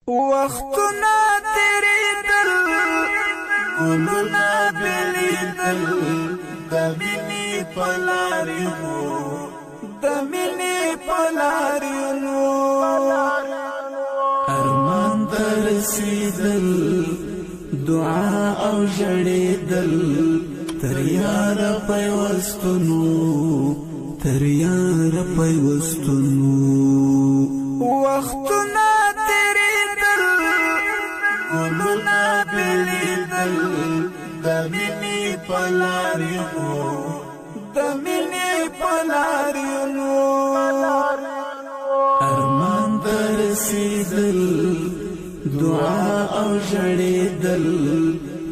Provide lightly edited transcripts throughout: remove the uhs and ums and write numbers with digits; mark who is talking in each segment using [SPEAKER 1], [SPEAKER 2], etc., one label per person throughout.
[SPEAKER 1] وختنا تیریدل ګلونه بلیدل د مینې په لاریو د مینې په لاریو ارمان ته رسیدل دعا او ژړېدل تر یاره پیوستونو تر یاره پیوستونو وختونه تیریدل ګلونه بلیدل د مینې په لاریو د مینې په لاریو ارمان ته رسیدل دعا او ژړېدل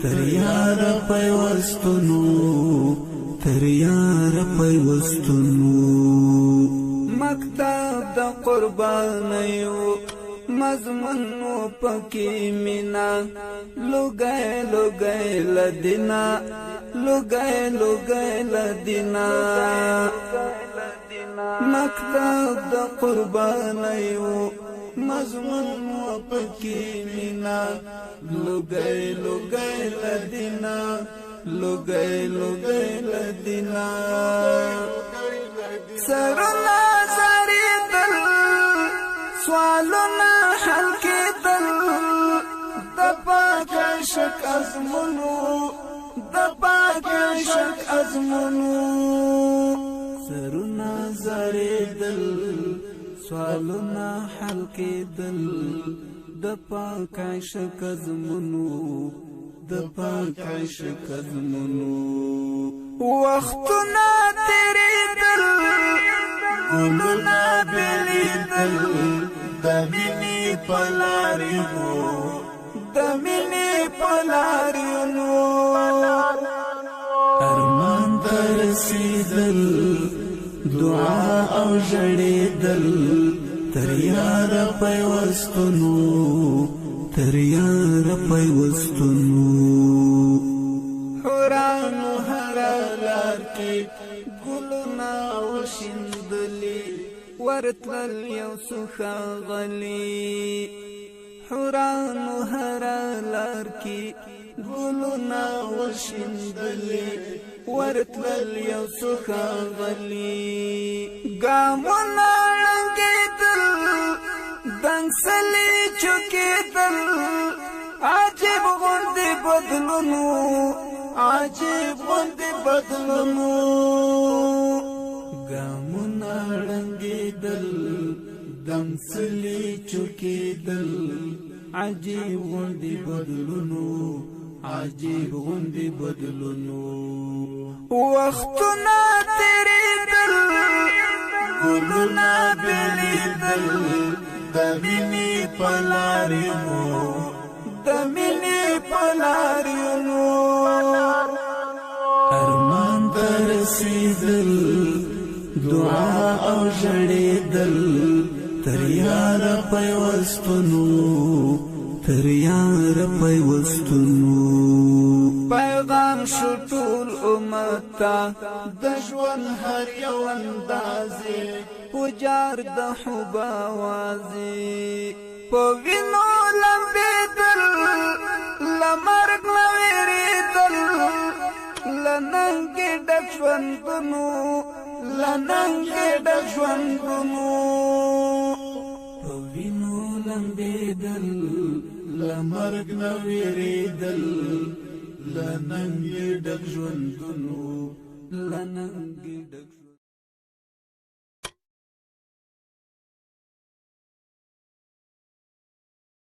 [SPEAKER 1] تر یاره پیوستونو تر یاره پیوستونو مکتب د قربانیو مضمون پکې مینا لوګي لوګي لدینا لوګي لوګي لدینا مکتب د قربانیو مضمون پکې مینا لوګي لوګي لدینا لوګي لوګي لدینا سرنا زریدل سوالنا حل کېدل د پاک عشق ازمونو د پاک عشق ازمونو سرنا زریدل سوالنا حل کېدل د پاک عشق ازمونو د پاک عشق ازمونو وختنا تیریدل ګلونه بلیدل د مینې په لاریو د مینې په لاریو ارمان ته رسیدل دعا او ژړېدل تر یاره پیوستونو تر یاره پیوستونو حورانو هر لار کې ګلونه وشیندلې ورتلل یو څو ښاغلي حورانو هر لار کې ګلونه وشیندلې ورتلل یو څو ښاغلي ګامونه ړنګېدل دنګسلې چوکېدل عجیب غوندې بدلونو عجیب غوندې بدلونو ګامونه ړنګېدل دنګسلې چوکېدل عجیب غوندې بدلونو عجیب غوندې بدلونو وختونه تیریدل ګلونه بلیدل د مینې په لاریو د مینې په لاریو ارمان ته رسیدل دعا او ژړېدل تر یاره پیوستونو تر یاره پیوستونو پیغام شو ټول امت ته د ژوند هر یو اندازې پجار د حب آوازې په وینو لمبېدل له مرګ نه وېرېدل له ننګې ډک ژوندونو له ننګې ډک ژوندونو په وینو لمبېدل له مرګ نه وېرېدل له ننګې ډک ژوندونو له ننګې ډک